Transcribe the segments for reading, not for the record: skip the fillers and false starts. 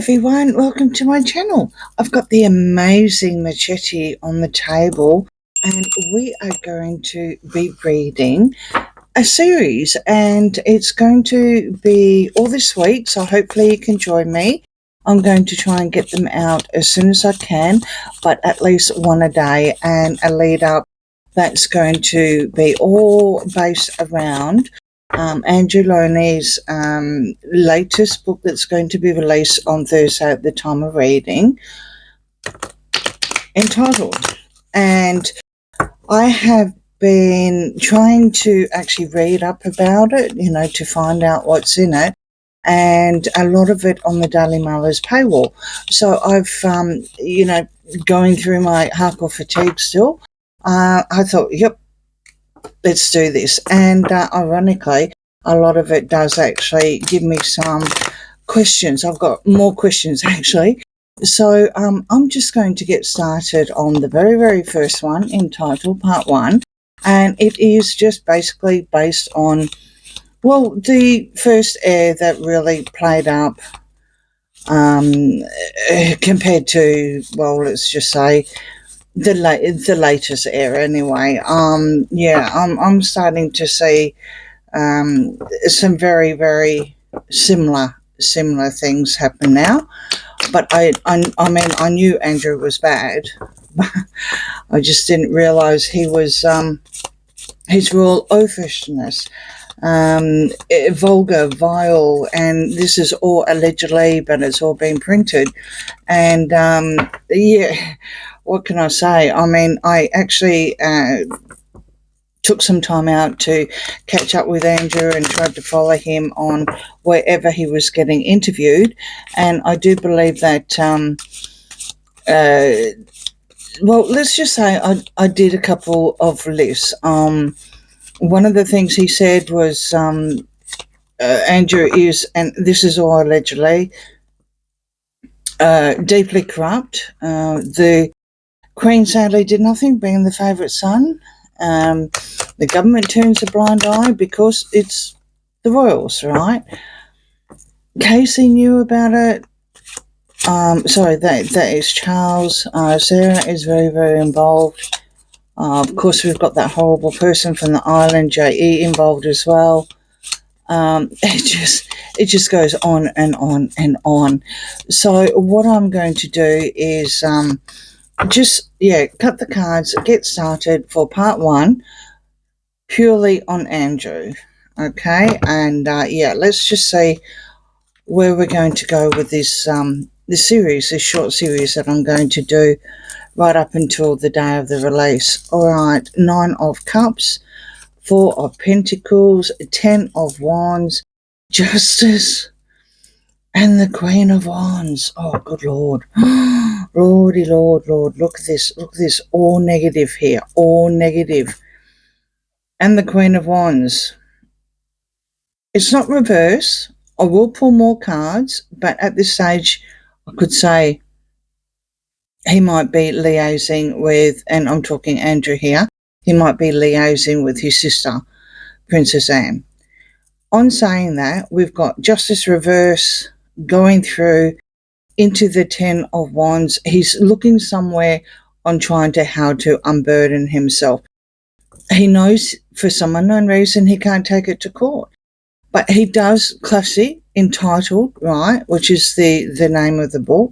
everyone, welcome to my channel. I've got the amazing machete on the table and we are going to be reading a series, and it's going to be all this week, so hopefully you can join me. I'm going to try and get them out as soon as I can, but at least one a day, and a lead up that's going to be all based around Andrew Loney's latest book that's going to be released on Thursday at the time of reading, entitled. And I have been trying to actually read up about it, to find out what's in it, and a lot of it on the Daily Mailer's paywall. So I've, going through my hardcore fatigue still, I thought, yep, let's do this. And ironically, a lot of it does actually give me some questions. I've got more questions actually. So I'm just going to get started on the very, very first one, entitled Part 1. And it is just basically based on, well, the first air that really played up compared to, well, let's just say, the latest era anyway. I'm starting to see some very, very similar things happen now. But I mean, I knew Andrew was bad. I just didn't realise he was his royal oafishness, vulgar, vile, and this is all allegedly, but it's all been printed. And what can I say? I mean, I actually took some time out to catch up with Andrew and tried to follow him on wherever he was getting interviewed. And I do believe that, well, let's just say I did a couple of lists. One of the things he said was Andrew is, and this is all allegedly, deeply corrupt. The Queen sadly did nothing, being the favourite son. The government turns a blind eye because it's the royals, right? Casey knew about it. That is Charles. Sarah is very, very involved. Of course, we've got that horrible person from the island, J.E., involved as well. It just goes on and on and on. So what I'm going to do is cut the cards, get started for Part 1, purely on Andrew. Okay, and let's just see where we're going to go with this this short series that I'm going to do right up until the day of the release. All right, 9 of Cups, 4 of Pentacles, 10 of Wands, Justice, and the Queen of Wands. Oh, good Lord. Lordy, Lord. Look at this. All negative here. All negative. And the Queen of Wands. It's not reverse. I will pull more cards, but at this stage, I could say he might be liaising with, and I'm talking Andrew here, he might be liaising with his sister, Princess Anne. On saying that, we've got Justice reverse going through into the 10 of Wands. He's looking somewhere on trying to how to unburden himself. He knows for some unknown reason he can't take it to court. But he does, classy, entitled, right, which is the name of the book,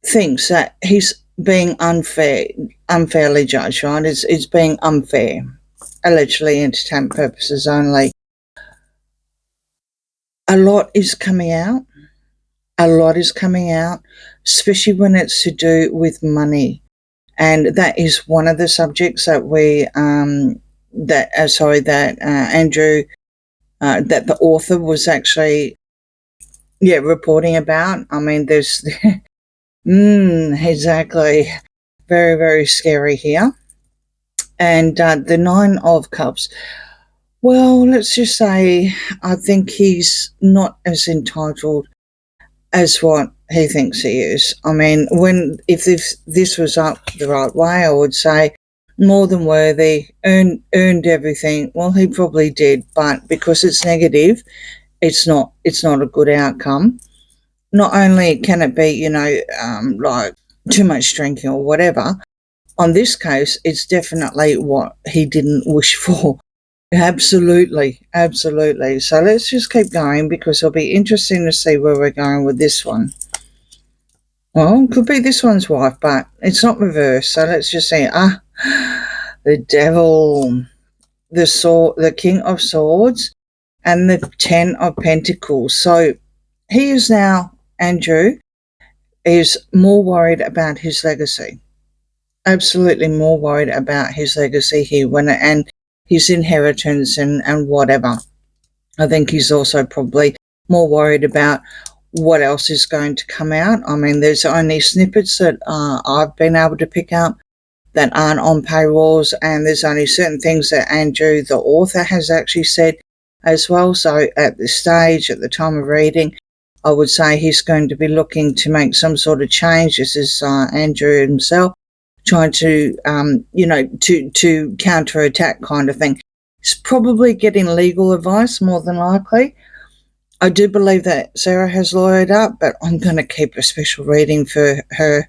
thinks that he's being unfairly judged, right? It's being unfair, allegedly entertainment purposes only. A lot is coming out. Especially when it's to do with money. And that is one of the subjects that Andrew, that the author was actually, reporting about. I mean, there's, exactly, very, very scary here. And the 9 of Cups, well, let's just say I think he's not as entitled as what he thinks he is. I mean, if this was up the right way, I would say more than worthy, earned everything. Well, he probably did, but because it's negative, it's not a good outcome. not only can it be, like too much drinking or whatever, on this case, it's definitely what he didn't wish for. Absolutely, absolutely. So let's just keep going because it'll be interesting to see where we're going with this one. Well, it could be this one's wife, but it's not reversed. So let's just say, the devil, the King of Swords, and the Ten of Pentacles. So he is now, Andrew, is more worried about his legacy. Absolutely more worried about his legacy here and his inheritance and whatever. I think he's also probably more worried about what else is going to come out. I mean, there's only snippets that I've been able to pick up that aren't on paywalls, and there's only certain things that Andrew, the author, has actually said as well. So at this stage, at the time of reading, I would say he's going to be looking to make some sort of change. This is Andrew himself trying to, to counterattack kind of thing. He's probably getting legal advice more than likely. I do believe that Sarah has lawyered up, but I'm going to keep a special reading for her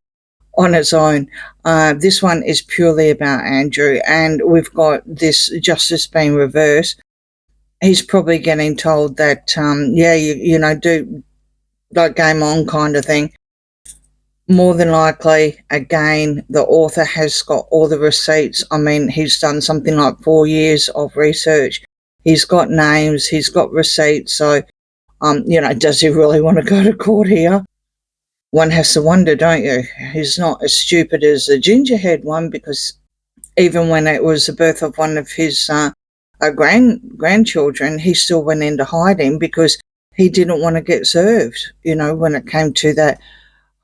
on its own. This one is purely about Andrew, and we've got this justice being reversed. He's probably getting told that, do like game on kind of thing. More than likely, again, the author has got all the receipts. I mean, he's done something like 4 years of research. He's got names, he's got receipts. So, does he really want to go to court here? One has to wonder, don't you? He's not as stupid as the ginger-haired one, because even when it was the birth of one of his grandchildren, he still went into hiding because he didn't want to get served, when it came to that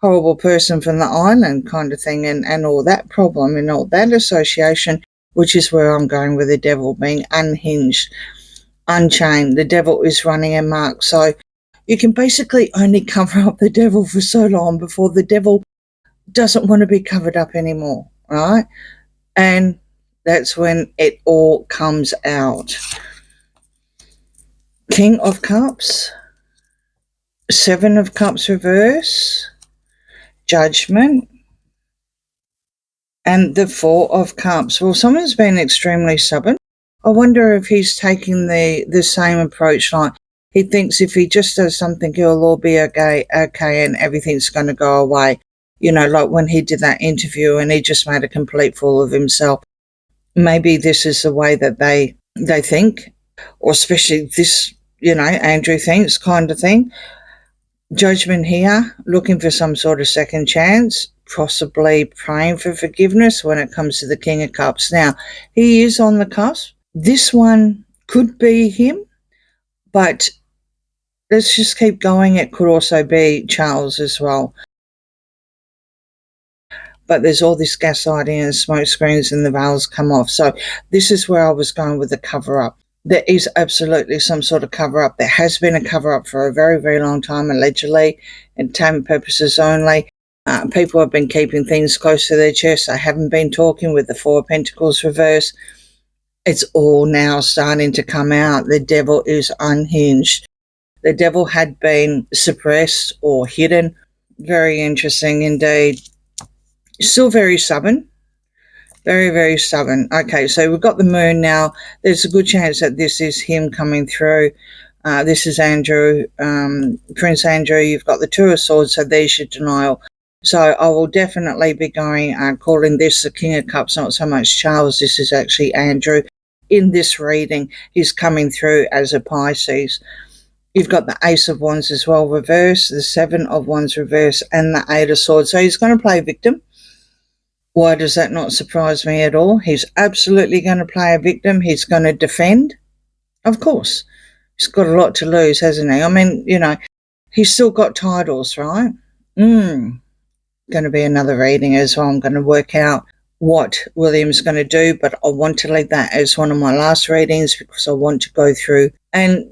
horrible person from the island kind of thing and all that problem and all that association, which is where I'm going with the devil being unhinged, unchained. The devil is running amok. So you can basically only cover up the devil for so long before the devil doesn't want to be covered up anymore, right? And that's when it all comes out. King of Cups, Seven of Cups reverse, Judgment, and the Four of Cups. Well, someone's been extremely stubborn. I wonder if he's taking the same approach, like he thinks if he just does something, it'll all be okay, and everything's going to go away. Like when he did that interview and he just made a complete fool of himself. Maybe this is the way that they think, or especially this, Andrew thinks kind of thing. Judgment here, looking for some sort of second chance, possibly praying for forgiveness when it comes to the King of Cups. Now, he is on the cusp. This one could be him, but let's just keep going. It could also be Charles as well. But there's all this gaslighting and smoke screens and the veils come off. So this is where I was going with the cover-up. There is absolutely some sort of cover-up. There has been a cover-up for a very, very long time, allegedly, entertainment purposes only. People have been keeping things close to their chest. They haven't been talking with the Four of Pentacles reverse. It's all now starting to come out. The devil is unhinged. The devil had been suppressed or hidden. Very interesting indeed. Still very stubborn. Very, very stubborn. Okay, so we've got the moon now. There's a good chance that this is him coming through. This is Andrew, Prince Andrew. You've got the Two of Swords, so there's your denial. So I will definitely be going, calling this the King of Cups, not so much Charles. This is actually Andrew. In this reading, he's coming through as a Pisces. You've got the Ace of Wands as well, reverse, the Seven of Wands reverse, and the Eight of Swords. So he's going to play victim. Why does that not surprise me at all? He's absolutely going to play a victim. He's going to defend. Of course. He's got a lot to lose, hasn't he? I mean, he's still got titles, right? Going to be another reading as well. I'm going to work out what William's going to do, but I want to leave that as one of my last readings because I want to go through and,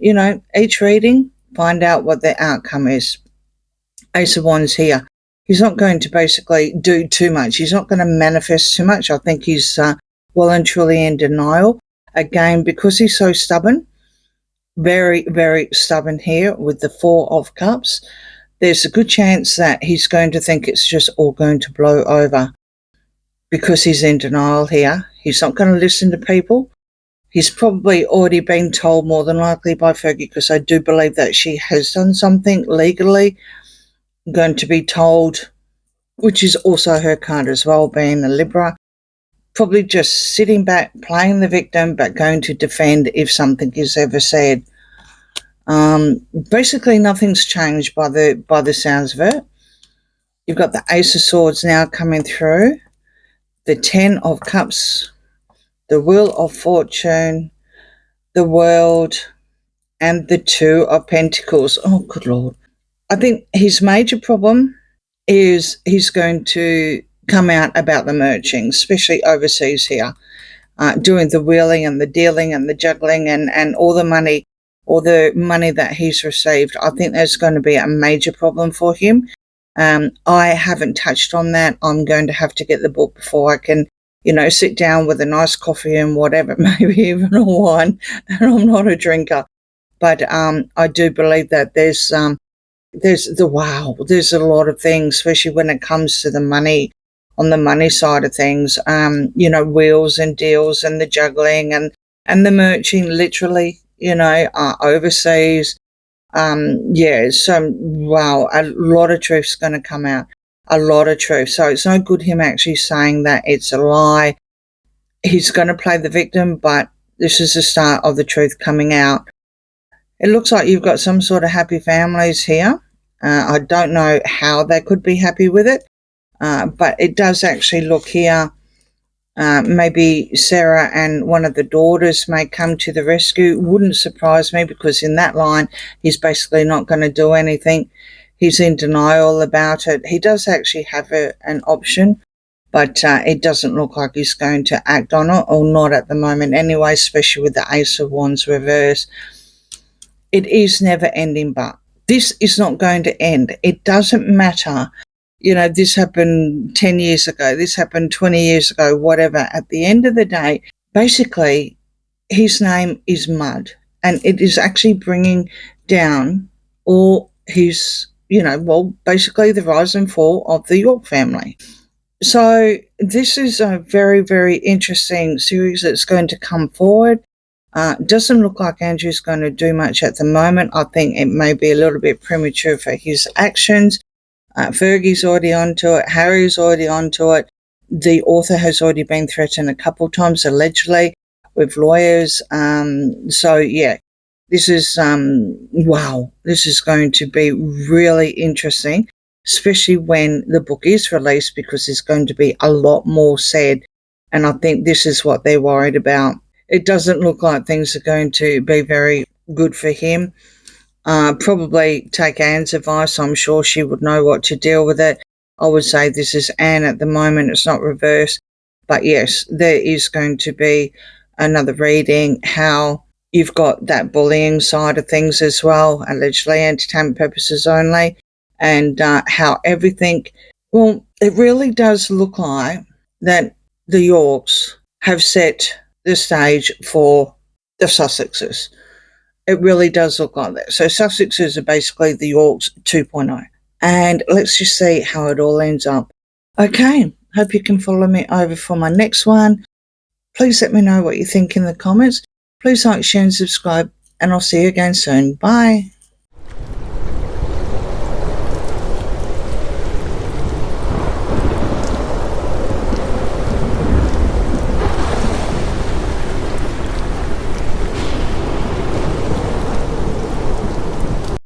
each reading, find out what the outcome is. Ace of Wands here. He's not going to basically do too much. He's not going to manifest too much. I think he's well and truly in denial. Again, because he's so stubborn, very, very stubborn here with the Four of Cups. there's a good chance that he's going to think it's just all going to blow over because he's in denial here. He's not going to listen to people. He's probably already been told, more than likely, by Fergie, because I do believe that she has done something legally, going to be told, which is also her card as well, being a Libra. Probably just sitting back, playing the victim, but going to defend if something is ever said. Basically, nothing's changed by the sounds of it. You've got the Ace of Swords now coming through, the 10 of Cups, the Wheel of Fortune, the World, and the 2 of Pentacles. Oh, good Lord. I think his major problem is he's going to come out about the merching, especially overseas here, doing the wheeling and the dealing and the juggling and all the money, or the money that he's received. I think there's going to be a major problem for him. I haven't touched on that. I'm going to have to get the book before I can, sit down with a nice coffee and whatever, maybe even a wine. And I'm not a drinker. But I do believe that there's a lot of things, especially when it comes to the money, on the money side of things, wheels and deals and the juggling and the merching, literally, overseas. Wow, a lot of truth's going to come out, a lot of truth. So it's no good him actually saying that it's a lie. He's going to play the victim, but this is the start of the truth coming out. It looks like you've got some sort of happy families here. I don't know how they could be happy with it, but it does actually look here. Maybe Sarah and one of the daughters may come to the rescue. Wouldn't surprise me, because in that line, he's basically not going to do anything. He's in denial about it. He does actually have an option, but it doesn't look like he's going to act on it, or not at the moment anyway, especially with the Ace of Wands reverse. It is never ending, but this is not going to end. It doesn't matter. This happened 10 years ago, this happened 20 years ago, whatever. At the end of the day, basically, his name is mud, and it is actually bringing down all his, basically the rise and fall of the York family. So this is a very, very interesting series that's going to come forward. Doesn't look like Andrew's going to do much at the moment. I think it may be a little bit premature for his actions. Fergie's already onto it. Harry's already onto it. The author has already been threatened a couple of times, allegedly, with lawyers. So, yeah, this is, wow, this is going to be really interesting, especially when the book is released, because there's going to be a lot more said. And I think this is what they're worried about. It doesn't look like things are going to be very good for him. Probably take Anne's advice. I'm sure she would know what to deal with it. I would say this is Anne at the moment. It's not reversed. But yes, there is going to be another reading, how you've got that bullying side of things as well, allegedly entertainment purposes only, and how everything, well, it really does look like that the Yorks have set the stage for the Sussexes. It really does look like that. So Sussexes are basically the Yorks 2.0. And let's just see how it all ends up. Okay, hope you can follow me over for my next one. Please let me know what you think in the comments. Please like, share and subscribe, and I'll see you again soon. Bye.